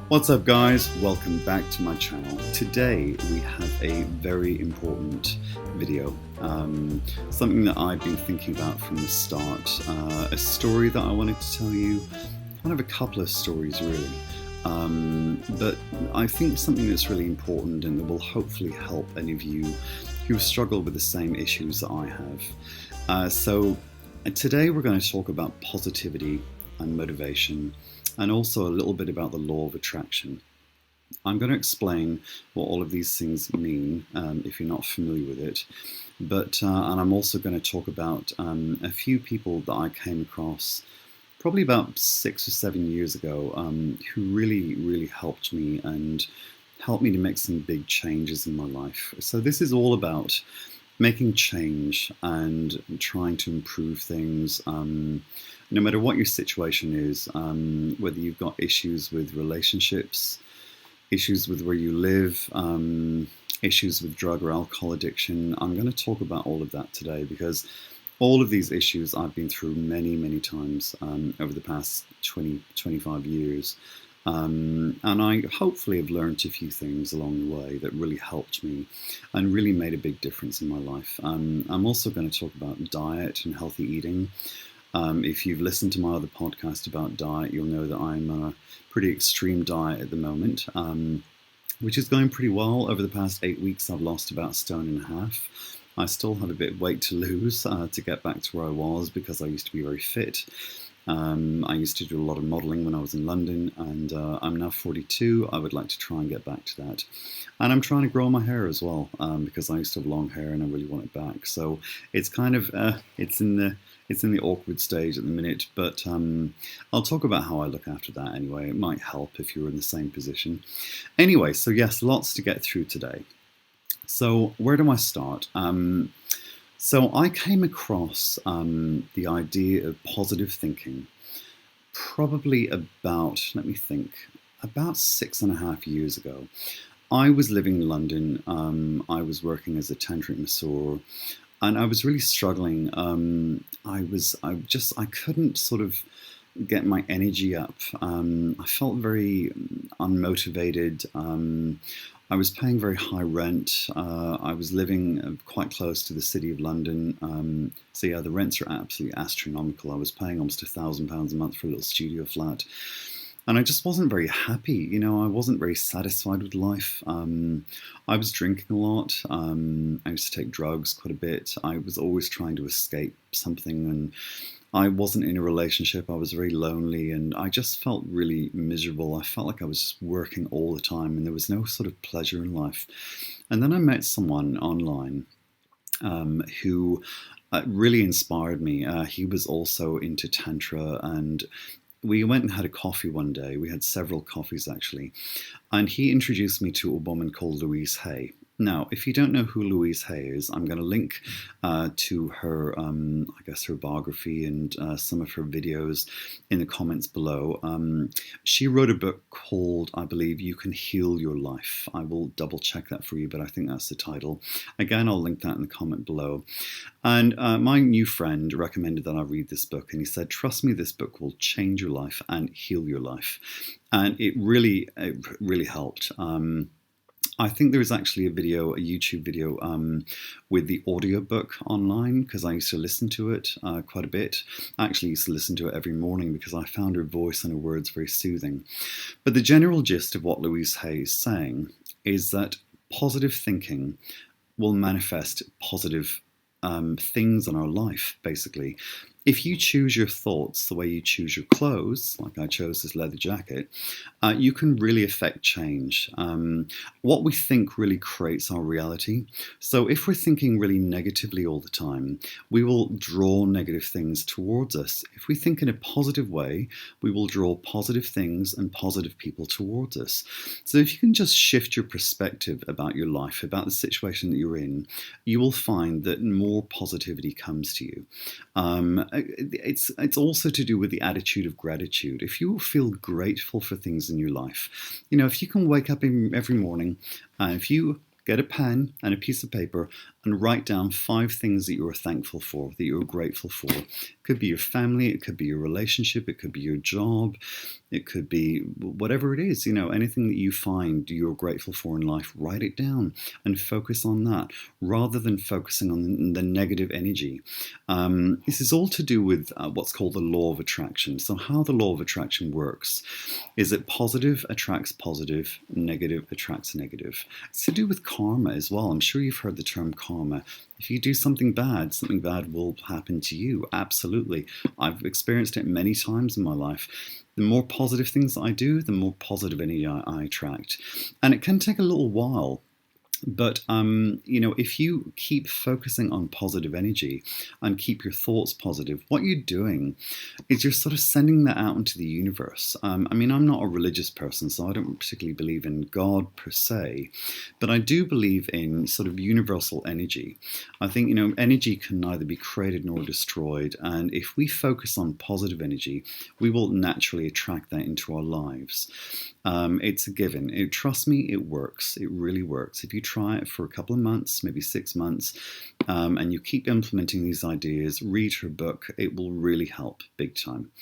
What's up guys, welcome back to my channel. Today we have a very important video, something that I've been thinking about from the start, a story that I wanted to tell you, kind of a couple of stories really, but I think something that's really important and that will hopefully help any of you who struggle with the same issues that I have. So today we're going to talk about positivity and motivation, and also a little bit about the law of attraction. I'm going to explain what all of these things mean if you're not familiar with it, but and I'm also going to talk about a few people that I came across probably about 6 or 7 years ago who really helped me and helped me to make some big changes in my life. So this is all about making change and trying to improve things. No matter what your situation is, whether you've got issues with relationships, issues with where you live, issues with drug or alcohol addiction, I'm going to talk about all of that today because all of these issues I've been through many times over the past 25 years. And I hopefully have learned a few things along the way that really helped me and really made a big difference in my life. I'm also going to talk about diet and healthy eating. If you've listened to my other podcast about diet, you'll know that I'm on a pretty extreme diet at the moment, which is going pretty well. Over the past 8 weeks, I've lost about 1.5 stone. I still have a bit of weight to lose to get back to where I was because I used to be very fit. I used to do a lot of modelling when I was in London, and I'm now 42. I would like to try and get back to that. And I'm trying to grow my hair as well because I used to have long hair and I really want it back. So it's kind of, it's in the awkward stage at the minute, but I'll talk about how I look after that anyway. It might help if you're in the same position. Anyway, so yes, lots to get through today. So where do I start? So I came across the idea of positive thinking probably about, let me think, about 6.5 years ago. I was living in London. I was working as a tantric masseur, and I was really struggling. I couldn't sort of get my energy up. I felt very unmotivated. I was paying very high rent. I was living quite close to the city of London. So yeah, the rents are absolutely astronomical. I was paying almost £1,000 a month for a little studio flat. And I just wasn't very happy. You know, I wasn't very satisfied with life. I was drinking a lot. I used to take drugs quite a bit. I was always trying to escape something, and I wasn't in a relationship. I was very lonely, and I just felt really miserable. I felt like I was just working all the time, and there was no sort of pleasure in life. And then I met someone online who really inspired me. He was also into Tantra, and we went and had a coffee one day. We had several coffees actually. And he introduced me to a woman called Louise. Now, if you don't know who Louise is, I'm going to link to her, I guess, her biography and some of her videos in the comments below. She wrote a book called, I believe, You Can Heal Your Life. I will double check that for you, but I think that's the title. Again, I'll link that in the comment below. And my new friend recommended that I read this book, and he said, trust me, this book will change your life and heal your life. And it really helped. I think there is actually a YouTube video with the audiobook online, because I used to listen to it quite a bit. I actually used to listen to it every morning because I found her voice and her words very soothing. But the general gist of what Louise is saying is that positive thinking will manifest positive things in our life, basically. If you choose your thoughts the way you choose your clothes, like I chose this leather jacket, you can really affect change. What we think really creates our reality. So if we're thinking really negatively all the time, we will draw negative things towards us. If we think in a positive way, we will draw positive things and positive people towards us. So if you can just shift your perspective about your life, about the situation that you're in, you will find that more positivity comes to you. It's also to do with the attitude of gratitude. If you feel grateful for things in your life, you know, if you can wake up every morning, if you get a pen and a piece of paper and write down 5 things that you're thankful for, that you're grateful for. It could be your family, it could be your relationship, it could be your job, it could be whatever it is, anything that you find you're grateful for in life, write it down and focus on that rather than focusing on the negative energy. This is all to do with what's called the law of attraction. So how the law of attraction works is that positive attracts positive, negative attracts negative. It's to do with karma as well. I'm sure you've heard the term karma. If you do something bad will happen to you. Absolutely. I've experienced it many times in my life. The more positive things that I do, the more positive energy I attract. And it can take a little while. But, if you keep focusing on positive energy and keep your thoughts positive, what you're doing is you're sort of sending that out into the universe. I'm not a religious person, so I don't particularly believe in God per se, but I do believe in sort of universal energy. I think, energy can neither be created nor destroyed. And if we focus on positive energy, we will naturally attract that into our lives. It's a given. Trust me, it works. It really works. If you try it for a couple of months, maybe 6 months, and you keep implementing these ideas, read her book, it will really help big time.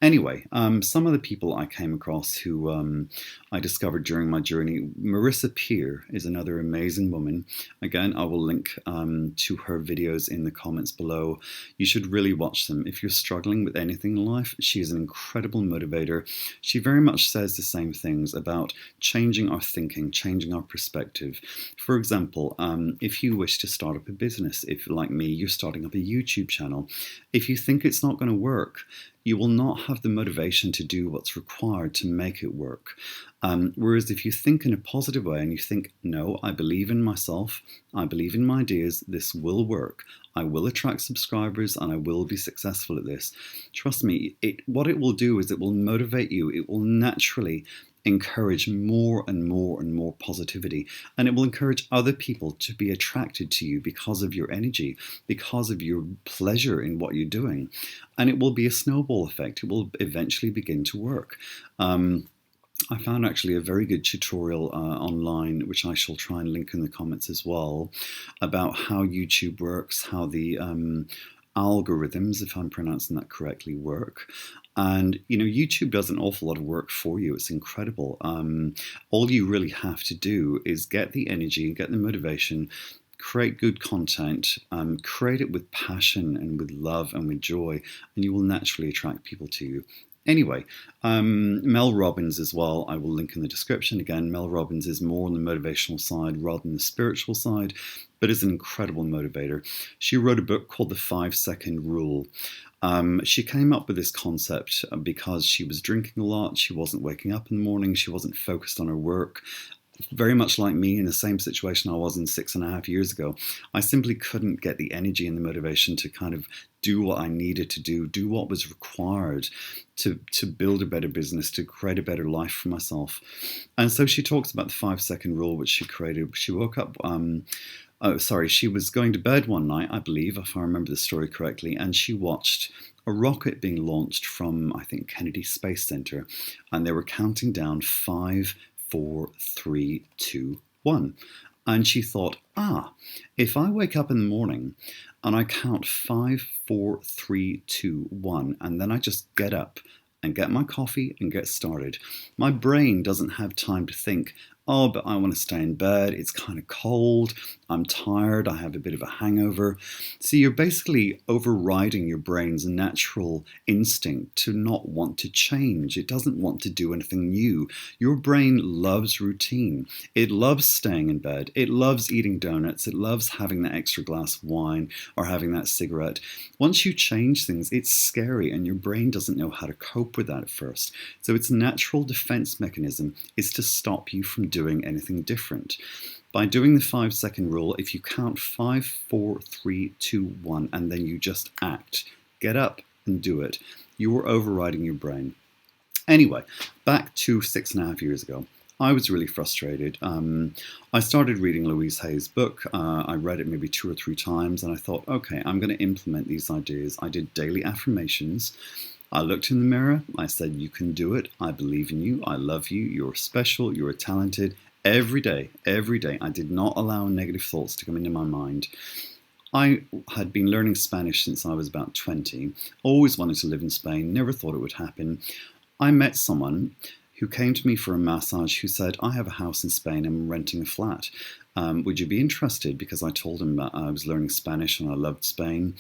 Anyway, some of the people I came across who I discovered during my journey, MARISA is another amazing woman. Again, I will link to her videos in the comments below. You should really watch them. If you're struggling with anything in life, she is an incredible motivator. She very much says the same things about changing our thinking, changing our perspective. For example, if you wish to start up a business, if like me, you're starting up a YouTube channel, if you think it's not going to work, you will not have the motivation to do what's required to make it work. Whereas if you think in a positive way and you think, no, I believe in myself, I believe in my ideas, this will work, I will attract subscribers and I will be successful at this. Trust me, what it will do is it will motivate you. It will naturally encourage more and more and more positivity, and it will encourage other people to be attracted to you because of your energy, because of your pleasure in what you're doing, and it will be a snowball effect. It will eventually begin to work. I found actually a very good tutorial online, which I shall try and link in the comments as well, about how YouTube works, how the algorithms, if I'm pronouncing that correctly, work. And, YouTube does an awful lot of work for you. It's incredible. All you really have to do is get the energy and get the motivation, create good content, create it with passion and with love and with joy, and you will naturally attract people to you. Anyway, Mel Robbins as well, I will link in the description. Again, Mel Robbins is more on the motivational side rather than the spiritual side, but is an incredible motivator. She wrote a book called The 5-Second Rule. She came up with this concept because she was drinking a lot, she wasn't waking up in the morning, she wasn't focused on her work. Very much like me, in the same situation I was in 6.5 years ago. I simply couldn't get the energy and the motivation to kind of do what I needed to do what was required to build a better business, to create a better life for myself. And so she talks about the 5-second rule, which she created. She woke up, she was going to bed one night, I believe, if I remember the story correctly, and she watched a rocket being launched from, I think, Kennedy Space Center, and they were counting down 5, 4, 3, 2, 1. And she thought, if I wake up in the morning and I count 5, 4, 3, 2, 1, and then I just get up and get my coffee and get started, my brain doesn't have time to think, but I want to stay in bed, it's kind of cold, I'm tired, I have a bit of a hangover. So you're basically overriding your brain's natural instinct to not want to change. It doesn't want to do anything new. Your brain loves routine. It loves staying in bed. It loves eating donuts. It loves having that extra glass of wine or having that cigarette. Once you change things, it's scary and your brain doesn't know how to cope with that at first. So its natural defense mechanism is to stop you from doing anything different. By doing the 5-second rule, if you count 5, 4, 3, 2, 1, and then you just act, get up and do it, you are overriding your brain. Anyway, back to 6.5 years ago. I was really frustrated. I started reading Louise Hay's book. I read it maybe 2 or 3 times, and I thought, okay, I'm going to implement these ideas. I did daily affirmations. I looked in the mirror. I said, you can do it. I believe in you. I love you. You're special. You're talented. every day, I did not allow negative thoughts to come into my mind. I had been learning Spanish since I was about 20, always wanted to live in Spain, never thought it would happen. I met someone who came to me for a massage who said, I have a house in Spain and I'm renting a flat. Would you be interested? Because I told him that I was learning Spanish and I loved Spain.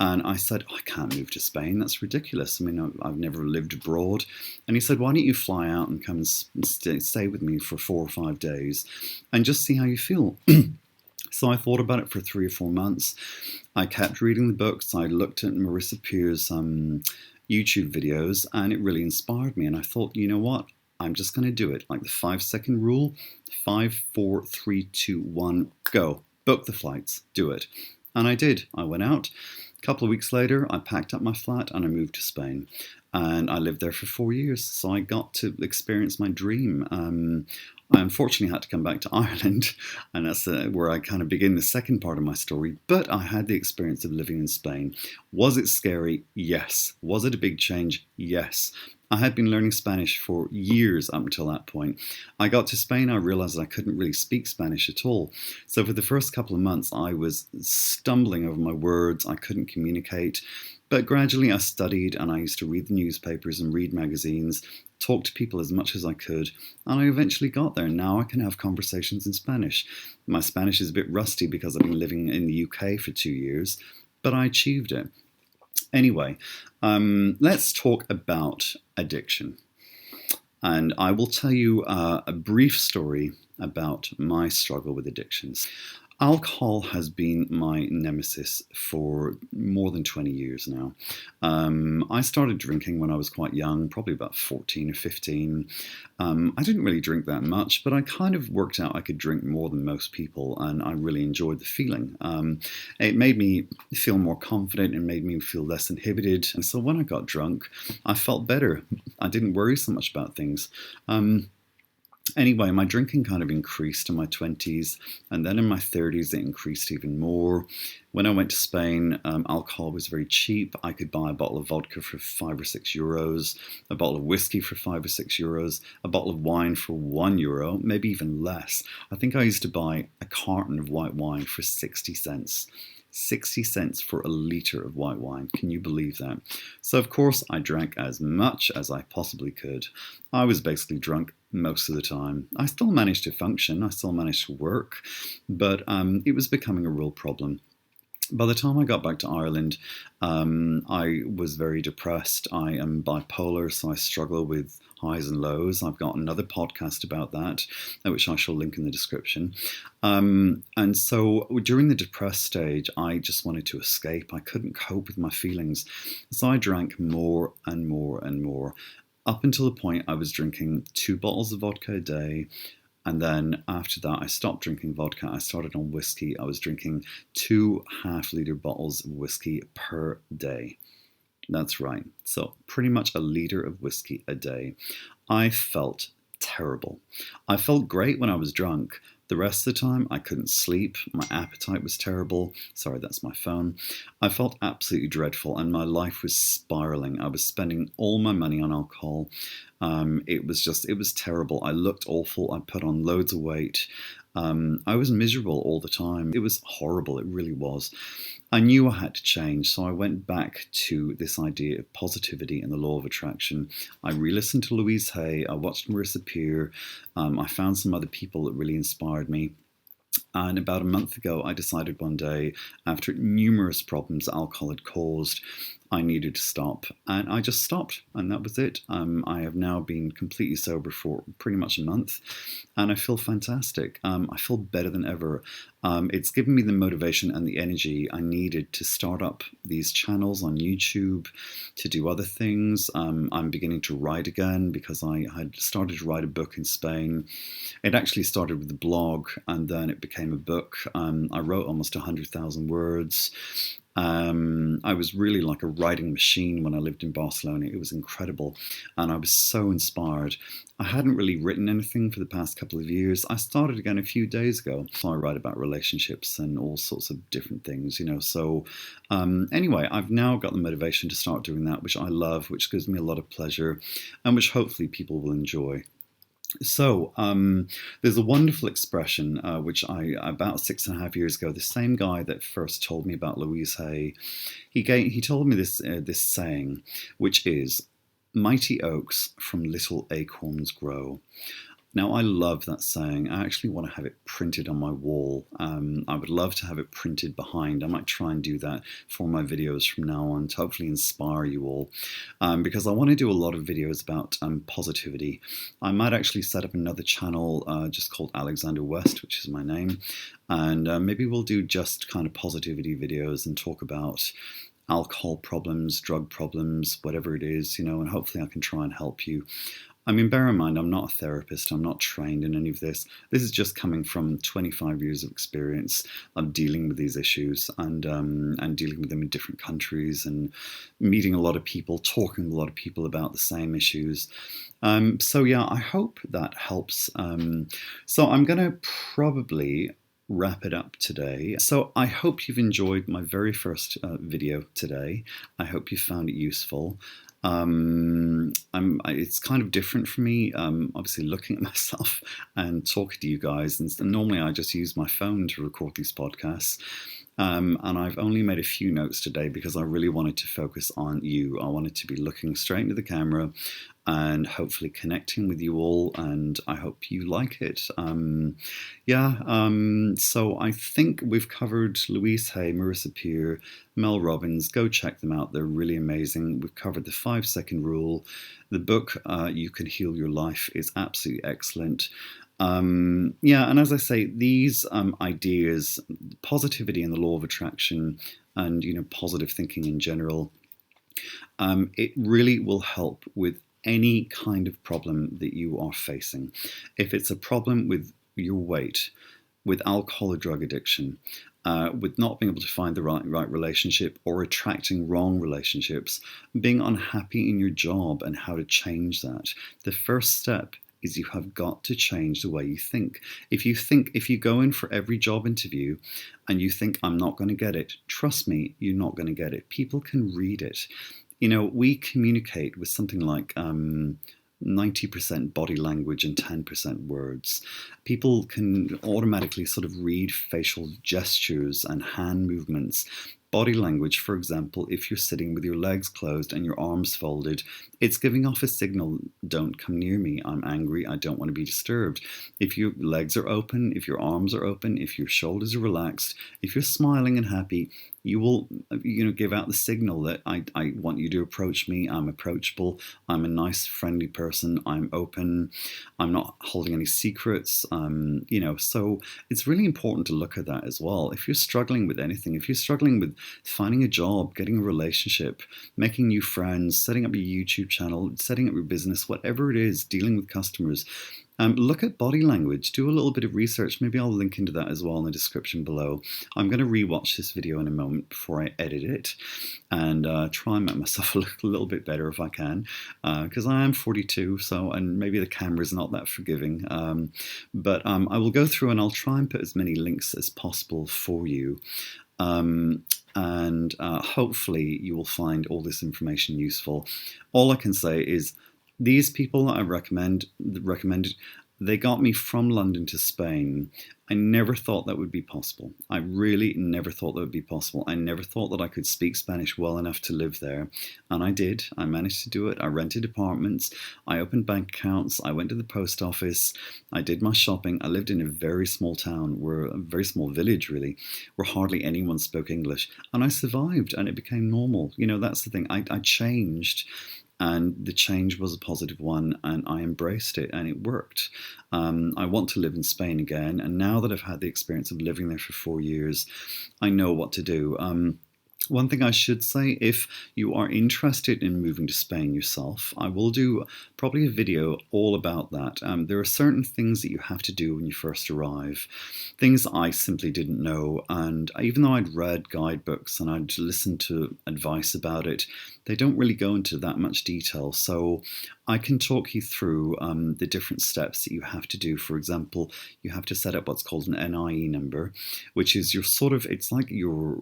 And I said, I can't move to Spain. That's ridiculous. I mean, I've never lived abroad. And he said, why don't you fly out and come and stay with me for 4 or 5 days and just see how you feel? So I thought about it for 3 or 4 months. I kept reading the books. I looked at Marisa Peer's YouTube videos, and it really inspired me. And I thought, you know what? I'm just going to do it. Like the 5-second rule. 5, 4, 3, 2, 1, go. Book the flights. Do it. And I did. I went out. A couple of weeks later, I packed up my flat and I moved to Spain. And I lived there for 4 years. So I got to experience my dream. I unfortunately had to come back to Ireland, and that's where I kind of begin the second part of my story. But I had the experience of living in Spain. Was it scary? Yes. Was it a big change? Yes. I had been learning Spanish for years up until that point. I got to Spain, I realized I couldn't really speak Spanish at all. So for the first couple of months, I was stumbling over my words. I couldn't communicate. But gradually I studied, and I used to read the newspapers and read magazines, talk to people as much as I could, and I eventually got there. Now I can have conversations in Spanish. My Spanish is a bit rusty because I've been living in the UK for 2 years, but I achieved it. Anyway, let's talk about addiction. And I will tell you a brief story about my struggle with addictions. Alcohol has been my nemesis for more than 20 years now. I started drinking when I was quite young, probably about 14 or 15. I didn't really drink that much, but I kind of worked out I could drink more than most people, and I really enjoyed the feeling. It made me feel more confident and made me feel less inhibited. And so when I got drunk, I felt better. I didn't worry so much about things. Anyway, my drinking kind of increased in my 20s, and then in my 30s it increased even more. When I went to Spain, alcohol was very cheap. I could buy a bottle of vodka for 5 or 6 euros, a bottle of whiskey for 5 or 6 euros, a bottle of wine for €1, maybe even less. I think I used to buy a carton of white wine for 60 cents. 60 cents for a litre of white wine. Can you believe that? So of course I drank as much as I possibly could. I was basically drunk most of the time. I still managed to function, I still managed to work, but it was becoming a real problem. By the time I got back to Ireland, I was very depressed. I am bipolar, so I struggle with highs and lows. I've got another podcast about that, which I shall link in the description. And so during the depressed stage, I just wanted to escape. I couldn't cope with my feelings. So I drank more and more and more, up until the point I was drinking 2 bottles of vodka a day. And then after that, I stopped drinking vodka. I started on whiskey. I was drinking 2 half-litre bottles of whiskey per day. That's right. So pretty much a litre of whiskey a day. I felt terrible. I felt great when I was drunk. The rest of the time, I couldn't sleep. My appetite was terrible. Sorry, that's my phone. I felt absolutely dreadful, and my life was spiraling. I was spending all my money on alcohol. It was terrible. I looked awful. I put on loads of weight. I was miserable all the time. It was horrible. It really was. I knew I had to change, so I went back to this idea of positivity and the law of attraction. I re-listened to Louise. I watched Marisa Peer. I found some other people that really inspired me. And about a month ago, I decided one day, after numerous problems alcohol had caused, I needed to stop. And I just stopped, and that was it. I have now been completely sober for pretty much a month, and I feel fantastic. I feel better than ever. It's given me the motivation and the energy I needed to start up these channels on YouTube, to do other things. I'm beginning to write again because I had started to write a book in Spain. It actually started with a blog, and then it became a book. I wrote almost 100,000 words. I was really like a writing machine when I lived in Barcelona. It was incredible, and I was so inspired. I hadn't really written anything for the past couple of years. I started again a few days ago. So I write about relationships and all sorts of different things, So anyway, I've now got the motivation to start doing that, which I love, which gives me a lot of pleasure, and which hopefully people will enjoy. So there's a wonderful expression which about 6.5 years ago, the same guy that first told me about Louise Hay, he told me this saying, which is, "Mighty oaks from little acorns grow." Now, I love that saying. I actually want to have it printed on my wall. I would love to have it printed behind. I might try and do that for my videos from now on to hopefully inspire you all, because I want to do a lot of videos about positivity. I might actually set up another channel just called Alexander West, which is my name, and maybe we'll do just kind of positivity videos and talk about alcohol problems, drug problems, whatever it is, and hopefully I can try and help you. I mean, bear in mind, I'm not a therapist. I'm not trained in any of this. This is just coming from 25 years of experience of dealing with these issues and dealing with them in different countries and meeting a lot of people, talking with a lot of people about the same issues. So yeah, I hope that helps. So I'm going to probably wrap it up today. So I hope you've enjoyed my very first video today. I hope you found it useful. It's kind of different for me, obviously looking at myself and talking to you guys. And normally I just use my phone to record these podcasts. And I've only made a few notes today because I really wanted to focus on you. I wanted to be looking straight into the camera and hopefully connecting with you all, and I hope you like it. So I think we've covered Louise Hay, Marisa Peer, Mel Robbins. Go check them out. They're really amazing. We've covered the 5-second rule. The book, You Can Heal Your Life, is absolutely excellent. And as I say, these ideas, positivity and the law of attraction, and positive thinking in general, it really will help with any kind of problem that you are facing. If it's a problem with your weight, with alcohol or drug addiction, with not being able to find the right relationship or attracting wrong relationships, being unhappy in your job and how to change that, the first step is you have got to change the way you think. If you go in for every job interview and you think, I'm not going to get it, trust me, you're not going to get it. People can read it. We communicate with something like 90% body language and 10% words. People can automatically sort of read facial gestures and hand movements. Body language, for example, if you're sitting with your legs closed and your arms folded, it's giving off a signal, don't come near me, I'm angry, I don't want to be disturbed. If your legs are open, if your arms are open, if your shoulders are relaxed, if you're smiling and happy, you will give out the signal that I want you to approach me, I'm approachable, I'm a nice, friendly person, I'm open, I'm not holding any secrets, so it's really important to look at that as well. If you're struggling with anything, if you're struggling with finding a job, getting a relationship, making new friends, setting up your YouTube channel, setting up your business, whatever it is, dealing with customers, look at body language, do a little bit of research. Maybe I'll link into that as well in the description below. I'm going to rewatch this video in a moment before I edit it and try and make myself look a little bit better if I can, because I am 42, and maybe the camera's not that forgiving. But I will go through and I'll try and put as many links as possible for you. Hopefully you will find all this information useful. All I can say is these people that I recommended, they got me from London to Spain. I never thought that would be possible. I really never thought that would be possible. I never thought that I could speak Spanish well enough to live there. And I did. I managed to do it. I rented apartments. I opened bank accounts. I went to the post office. I did my shopping. I lived in a very small town, a very small village really, where hardly anyone spoke English. And I survived and it became normal. That's the thing. I changed. And the change was a positive one, and I embraced it, and it worked. I want to live in Spain again, and now that I've had the experience of living there for 4 years, I know what to do. One thing I should say, if you are interested in moving to Spain yourself, I will do probably a video all about that. There are certain things that you have to do when you first arrive, things I simply didn't know, and even though I'd read guidebooks and I'd listened to advice about it, they don't really go into that much detail. So I can talk you through the different steps that you have to do. For example, you have to set up what's called an NIE number, which is it's like your,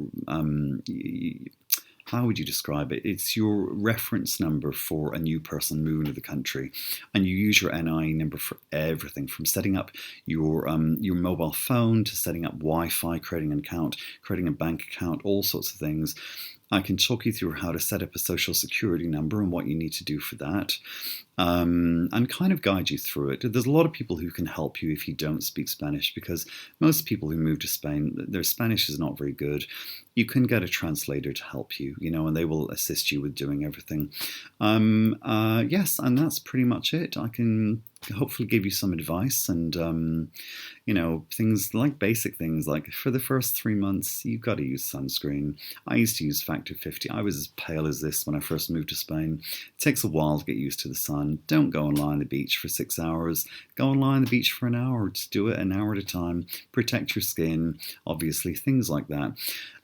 how would you describe it? It's your reference number for a new person moving to the country, and you use your NI number for everything from setting up your mobile phone to setting up Wi-Fi, creating an account, creating a bank account, all sorts of things. I can talk you through how to set up a social security number and what you need to do for that, and kind of guide you through it. There's a lot of people who can help you if you don't speak Spanish, because most people who move to Spain, their Spanish is not very good. You can get a translator to help you, and they will assist you with doing everything. Yes, and that's pretty much it. I can hopefully give you some advice and, things like basic things like for the first 3 months, you've got to use sunscreen. I used to use factor 50. I was as pale as this when I first moved to Spain. It takes a while to get used to the sun. Don't go and lie on the beach for 6 hours. Go and lie on the beach for an hour. Just do it an hour at a time. Protect your skin, obviously, things like that.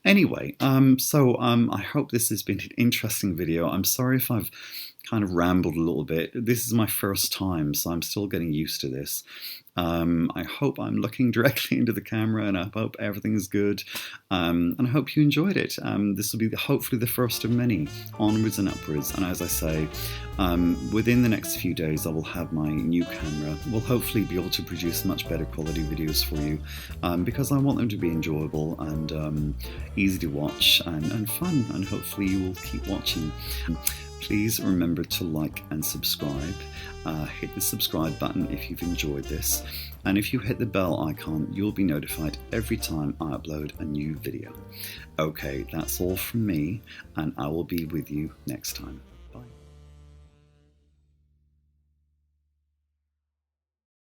Anyway, I hope this has been an interesting video. I'm sorry if I've kind of rambled a little bit. This is my first time, so I'm still getting used to this. I hope I'm looking directly into the camera, and I hope everything's good, and I hope you enjoyed it. This will be hopefully the first of many, onwards and upwards, and as I say, within the next few days I will have my new camera. We'll hopefully be able to produce much better quality videos for you, because I want them to be enjoyable and easy to watch and fun, and hopefully you will keep watching. Please remember to like and subscribe. Hit the subscribe button if you've enjoyed this. And if you hit the bell icon, you'll be notified every time I upload a new video. Okay, that's all from me, and I will be with you next time.